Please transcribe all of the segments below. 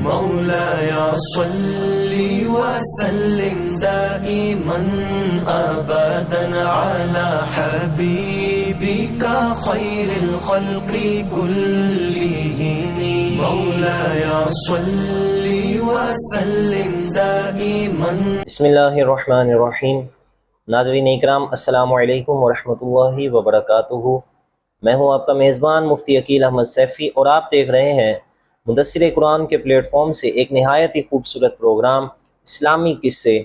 مولاي صل وسلم دائما أبدا على حبيبك خير الخلق كلهم مولاي صل وسلم دائما. بسم اللہ الرحمن الرحیم. ناظرین اکرام، السلام علیکم ورحمۃ اللہ وبرکاتہ. میں ہوں آپ کا میزبان مفتی عقیل احمد سیفی اور آپ دیکھ رہے ہیں مدثر قرآن کے پلیٹ فارم سے ایک نہایت ہی خوبصورت پروگرام اسلامی قصے.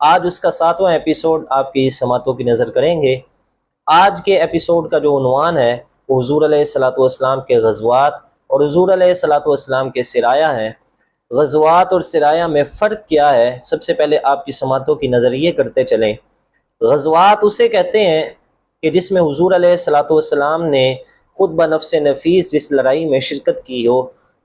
آج اس کا 7واں ایپیسوڈ آپ کی سماعتوں کی نظر کریں گے. آج کے ایپیسوڈ کا جو عنوان ہے وہ حضور علیہ الصلوۃ والسلام کے غزوات اور حضور علیہ الصلوۃ والسلام کے سرایا ہیں. غزوات اور سرایا میں فرق کیا ہے، سب سے پہلے آپ کی سماعتوں کی نظر یہ کرتے چلیں. غزوات اسے کہتے ہیں کہ جس میں حضور علیہ الصلوۃ والسلام نے خود بنفس نفیس جس لڑائی میں شرکت کی ہو،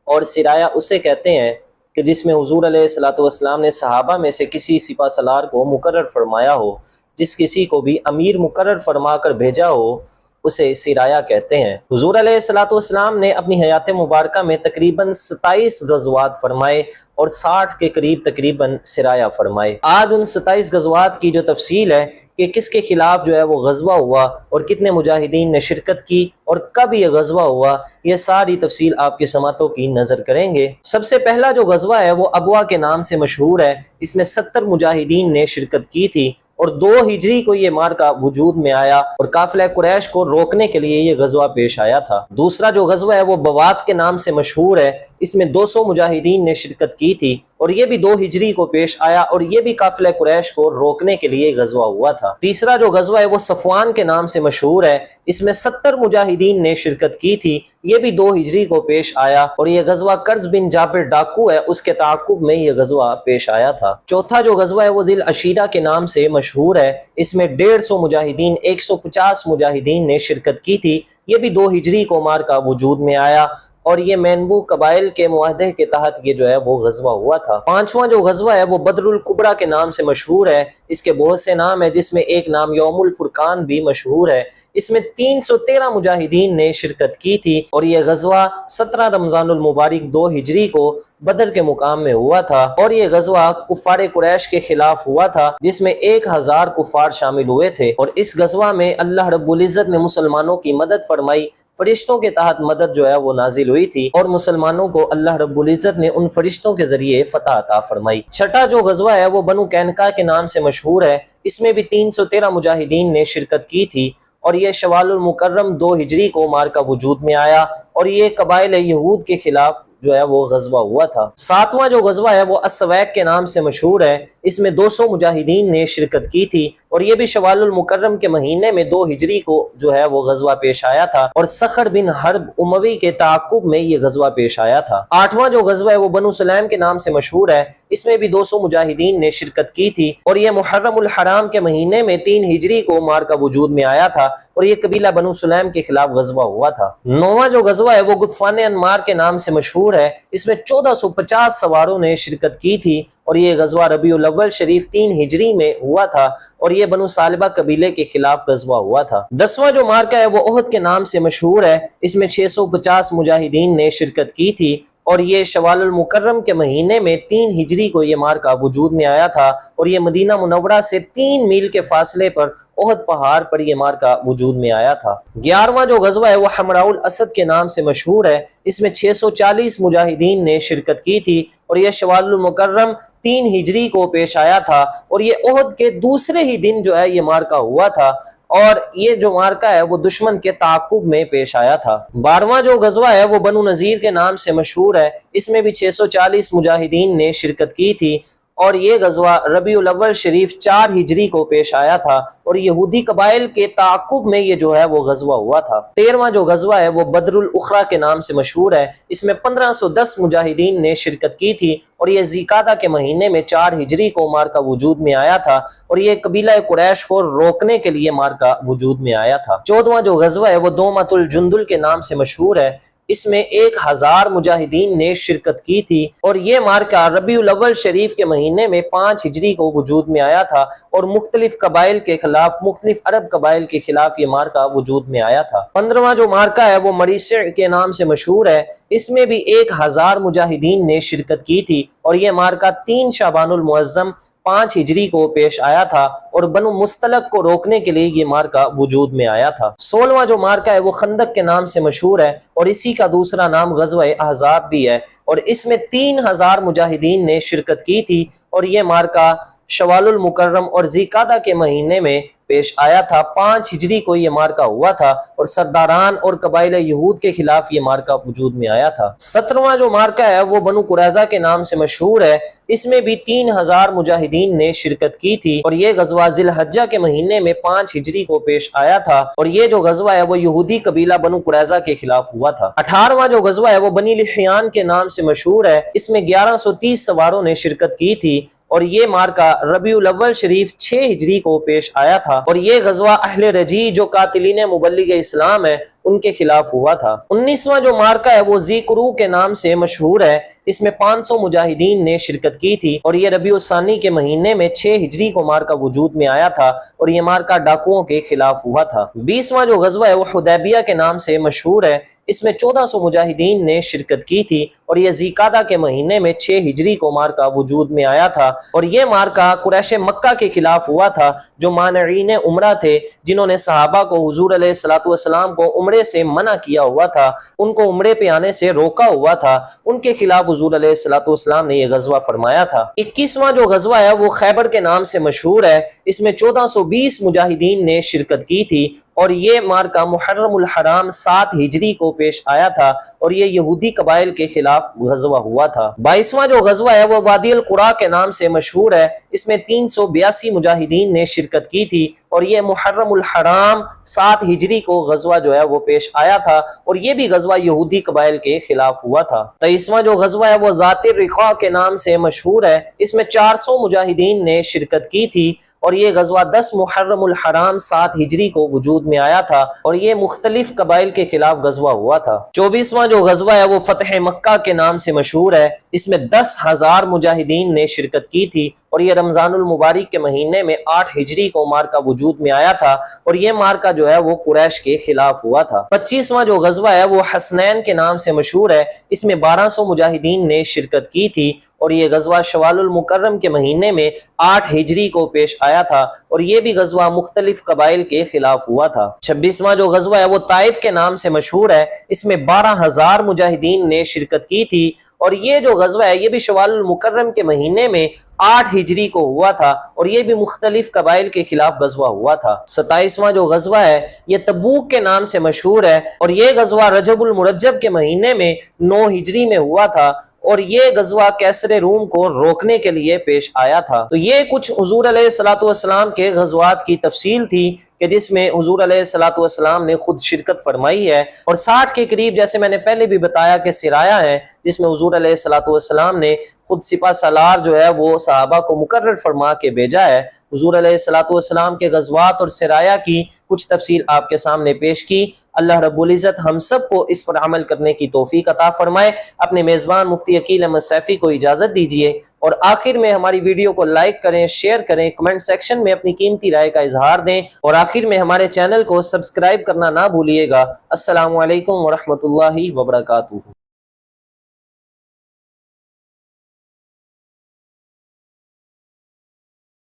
اور سرایا اسے کہتے ہیں کہ جس میں حضور علیہ الصلوۃ والسلام نے صحابہ میں سے کسی سپہ سالار کو مقرر فرمایا ہو، جس کسی کو بھی امیر مقرر فرما کر بھیجا ہو، اسے سرایا کہتے ہیں. حضور علیہ الصلوۃ والسلام نے اپنی حیات مبارکہ میں تقریباً 27 غزوات فرمائے اور 60 کے قریب تقریباً سرایا فرمائے. آج ان 27 غزوات کی جو تفصیل ہے کہ کس کے خلاف جو ہے وہ غزوہ ہوا اور کتنے مجاہدین نے شرکت کی اور کب یہ غزوہ ہوا، یہ ساری تفصیل آپ کی سماعتوں کی نظر کریں گے. سب سے پہلا جو غزوہ ہے وہ ابوا کے نام سے مشہور ہے. اس میں 70 مجاہدین نے شرکت کی تھی اور 2 ہجری کو یہ مارکہ وجود میں آیا اور قافلہ قریش کو روکنے کے لیے یہ غزوہ پیش آیا تھا. دوسرا جو غزوہ ہے وہ بوات کے نام سے مشہور ہے. اس میں 200 مجاہدین نے شرکت کی تھی اور یہ بھی 2 ہجری کو پیش آیا اور یہ بھی قافلہ قریش کو روکنے کے لیے غزوہ ہوا تھا. تیسرا جو غزوہ ہے وہ صفوان کے نام سے مشہور ہے. اس میں 70 مجاہدین نے شرکت کی تھی، یہ بھی 2 ہجری کو پیش آیا اور یہ غزوہ قرظ بن جابر ڈاکو ہے، اس کے تعاقب میں یہ غزوہ پیش آیا تھا. چوتھا جو غزوہ ہے وہ ذی العشیرہ کے نام سے مشہور ہے. اس میں 150 مجاہدین 150 مجاہدین نے شرکت کی تھی، یہ بھی 2 ہجری کو مارکہ وجود میں آیا اور یہ مینبو قبائل کے معاہدے کے تحت یہ جو ہے وہ غزوہ ہوا تھا. پانچواں جو غزوہ ہے وہ بدر الکبریٰ کے نام سے مشہور ہے. اس کے بہت سے نام ہیں جس میں ایک نام یوم الفرقان بھی مشہور ہے. اس میں 313 مجاہدین نے شرکت کی تھی اور یہ غزوہ 17 رمضان المبارک 2 ہجری کو بدر کے مقام میں ہوا تھا اور یہ غزوہ کفار قریش کے خلاف ہوا تھا جس میں 1000 کفار شامل ہوئے تھے. اور اس غزوہ میں اللہ رب العزت نے مسلمانوں کی مدد فرمائی. فرشتوں کے تحت مدد جو ہے وہ نازل ہوئی تھی اور مسلمانوں کو اللہ رب العزت نے ان فرشتوں کے ذریعے فتح عطا فرمائی. چھٹا جو غزوہ ہے وہ بنو قینقاع کے نام سے مشہور ہے. اس میں بھی 313 مجاہدین نے شرکت کی تھی اور یہ شوال المکرم 2 ہجری کو مارکہ وجود میں آیا اور یہ قبائل یہود کے خلاف جو ہے وہ غزوہ ہوا تھا. ساتواں جو غزوہ ہے وہ السویق کے نام سے مشہور ہے. اس میں 200 مجاہدین نے شرکت کی تھی اور یہ بھی شوال المکرم کے مہینے میں 2 ہجری کو جو ہے وہ غزوہ پیش آیا تھا اور صخر بن حرب اموی کے تعاقب میں یہ غزوہ پیش آیا تھا. آٹھواں جو غزوہ ہے وہ بنو سلیم کے نام سے مشہور ہے. اس میں بھی 200 مجاہدین نے شرکت کی تھی اور یہ محرم الحرام کے مہینے میں 3 ہجری کو مارکہ وجود میں آیا تھا اور یہ قبیلہ بنو سلیم کے خلاف غزوہ ہوا تھا. نواں جو غزوہ ہے وہ غطفان انمار کے نام سے مشہور ہے. اس میں 1450 سواروں نے شرکت کی تھی اور یہ غزوہ ربیع الاول شریف 3 ہجری میں ہوا تھا اور یہ بنو سالبہ قبیلے کے خلاف غزوہ ہوا تھا. 10واں جو مارکہ ہے وہ احد کے نام سے مشہور ہے. اس میں 650 مجاہدین نے شرکت کی تھی اور یہ شوال المکرم کے مہینے میں 3 ہجری کو یہ مارکہ وجود میں آیا تھا اور یہ مدینہ منورہ سے 3 میل کے فاصلے پر احد پہاڑ پر یہ مارکہ وجود میں آیا تھا. 11واں جو غزوہ ہے وہ حمراء الاسد کے نام سے مشہور ہے. اس میں 640 مجاہدین نے شرکت کی تھی اور یہ شوال المکرم 3 ہجری کو پیش آیا تھا اور یہ احد کے دوسرے ہی دن جو ہے یہ مارکہ ہوا تھا اور یہ جو مارکہ ہے وہ دشمن کے تعاقب میں پیش آیا تھا. 12واں جو غزوہ ہے وہ بنو نذیر کے نام سے مشہور ہے. اس میں بھی 640 مجاہدین نے شرکت کی تھی اور یہ غزوہ ربیع الاول شریف 4 ہجری کو پیش آیا تھا اور یہودی قبائل کے تعاقب میں یہ جو ہے وہ غزوہ ہوا تھا. 13واں جو غزوہ ہے وہ بدر الاخری کے نام سے مشہور ہے. اس میں 1510 مجاہدین نے شرکت کی تھی اور یہ ذیقعدہ کے مہینے میں 4 ہجری کو مارکہ وجود میں آیا تھا اور یہ قبیلہ قریش کو روکنے کے لیے مارکہ وجود میں آیا تھا. 14واں جو غزوہ ہے وہ دومۃ الجندل کے نام سے مشہور ہے. اس میں 1000 مجاہدین نے شرکت کی تھی، اور یہ مارکہ ربیع الاول شریف کے مہینے میں 5 ہجری کو وجود میں آیا تھا، اور مختلف قبائل کے خلاف، مختلف عرب قبائل کے خلاف یہ مارکہ وجود میں آیا تھا۔ 15واں جو مارکہ ہے وہ مریسع کے نام سے مشہور ہے، اس میں بھی 1000 مجاہدین نے شرکت کی تھی، اور یہ مارکہ 3 شعبان المعظم 5 ہجری کو پیش آیا تھا، اور بنو مستلق کو روکنے کے لیے یہ مارکہ وجود میں آیا تھا۔ 16واں جو مارکہ ہے وہ خندق کے نام سے مشہور ہے، اور اسی کا دوسرا نام غزوہ احزاب بھی ہے، اور اس میں 3000 مجاہدین نے شرکت کی تھی، اور یہ مارکہ شوال المکرم اور ذی القعدہ کے مہینے میں پیش آیا تھا۔ 5 ہجری کو یہ مارکہ ہوا تھا، اور سرداران اور قبائل یہود کے خلاف یہ مارکہ وجود میں آیا تھا۔ 17واں جو مارکہ ہے وہ بنو قریظہ کے نام سے مشہور ہے، اس میں بھی 3000 مجاہدین نے شرکت کی تھی، اور یہ غزوہ ذی الحجہ کے مہینے میں 5 ہجری کو پیش آیا تھا، اور یہ جو غزوہ ہے وہ یہودی قبیلہ بنو قریظہ کے خلاف ہوا تھا۔ 18واں جو غزوہ ہے وہ بنی لحیان کے نام سے مشہور ہے، اس میں 1130 سواروں نے شرکت کی تھی، اور یہ مارکہ ربیع الاول شریف 6 ہجری کو پیش آیا تھا، اور یہ غزوہ اہل رجی جو قاتلین مبلغ اسلام ہے ان کے خلاف ہوا تھا۔ 19واں جو مارکہ ہے وہ ذی قروء کے نام سے مشہور ہے، اس میں 500 مجاہدین نے شرکت کی تھی، اور یہ ربیع الثانی کے مہینے میں 6 ہجری کو مارکہ وجود میں آیا تھا، اور یہ مارکہ ڈاکوؤں کے خلاف ہوا تھا۔ 20واں جو غزوہ ہے وہ حدیبیہ کے نام سے مشہور ہے، اس میں 1400 مجاہدین نے شرکت کی تھی، اور یہ ذی القعدہ کے مہینے میں 6 ہجری کو مارکہ وجود میں آیا تھا، اور یہ مارکہ قریش مکہ کے خلاف ہوا تھا جو مانعین عمرہ تھے، جنہوں نے صحابہ کو حضور علیہ الصلوۃ والسلام کو عمرے سے منع کیا ہوا تھا، ان کو عمرے پہ آنے سے روکا ہوا تھا، ان کے خلاف حضور علیہ الصلوۃ والسلام نے یہ غزوہ فرمایا تھا۔ 21واں جو غزوہ ہے وہ خیبر کے نام سے مشہور ہے، اس میں 1420 مجاہدین نے شرکت کی تھی، اور یہ مارکہ محرم الحرام 7 ہجری کو پیش آیا تھا، اور یہ یہودی قبائل کے خلاف غزوہ ہوا تھا۔ 22واں جو غزوہ ہے وہ وادی القریٰ کے نام سے مشہور ہے، اس میں 382 مجاہدین نے شرکت کی تھی، اور یہ محرم الحرام 7 ہجری کو غزوہ جو ہے وہ پیش آیا تھا، اور یہ بھی غزوہ یہودی قبائل کے خلاف ہوا تھا۔ 23واں جو غزوہ ہے وہ ذات الرقاع کے نام سے مشہور ہے، اس میں 400 مجاہدین نے شرکت کی تھی، اور یہ غزوہ 10 محرم الحرام 7 ہجری کو وجود میں آیا تھا، اور یہ مختلف قبائل کے خلاف غزوہ ہوا تھا۔ 24واں جو غزوہ ہے وہ فتح مکہ کے نام سے مشہور ہے، اس میں 10,000 مجاہدین نے شرکت کی تھی، اور یہ رمضان المبارک کے مہینے میں 8 ہجری کو مارکہ وجود میں آیا تھا، اور یہ مارکہ جو ہے وہ قریش کے خلاف ہوا تھا۔ 25واں جو غزوہ ہے وہ حسنین کے نام سے مشہور ہے، اس میں 1200 مجاہدین نے شرکت کی تھی، اور یہ غزوہ شوال المکرم کے مہینے میں 8 ہجری کو پیش آیا تھا، اور یہ بھی غزوہ مختلف قبائل کے خلاف ہوا تھا۔ 26واں جو غزوہ ہے وہ طائف کے نام سے مشہور ہے، اس میں 12,000 مجاہدین نے شرکت کی تھی، اور یہ جو غزوہ ہے یہ بھی شوال المکرم کے مہینے میں 8 ہجری کو ہوا تھا، اور یہ بھی مختلف قبائل کے خلاف غزوہ ہوا تھا۔ 27واں جو غزوہ ہے یہ تبوک کے نام سے مشہور ہے، اور یہ غزوہ رجب المرجب کے مہینے میں 9 ہجری میں ہوا تھا، اور یہ غزوہ کیسر روم کو روکنے کے لیے پیش آیا تھا۔ تو یہ کچھ حضور علیہ الصلوۃ والسلام کے غزوات کی تفصیل تھی کہ جس میں حضور علیہ الصلوۃ والسلام نے خود شرکت فرمائی ہے، اور 60 کے قریب جیسے میں نے پہلے بھی بتایا کہ سرایا ہے جس میں حضور علیہ الصلوۃ والسلام نے خود سپہ سالار جو ہے وہ صحابہ کو مقرر فرما کے بھیجا ہے۔ حضور علیہ الصلوۃ والسلام کے غزوات اور سرایا کی کچھ تفصیل آپ کے سامنے پیش کی۔ اللہ رب العزت ہم سب کو اس پر عمل کرنے کی توفیق عطا فرمائے۔ اپنے میزبان مفتی عقیل احمد سیفی کو اجازت دیجیے، اور آخر میں ہماری ویڈیو کو لائک کریں، شیئر کریں، کمنٹ سیکشن میں اپنی قیمتی رائے کا اظہار دیں، اور آخر میں ہمارے چینل کو سبسکرائب کرنا نہ بھولیے گا۔ السلام علیکم ورحمۃ اللہ وبرکاتہ۔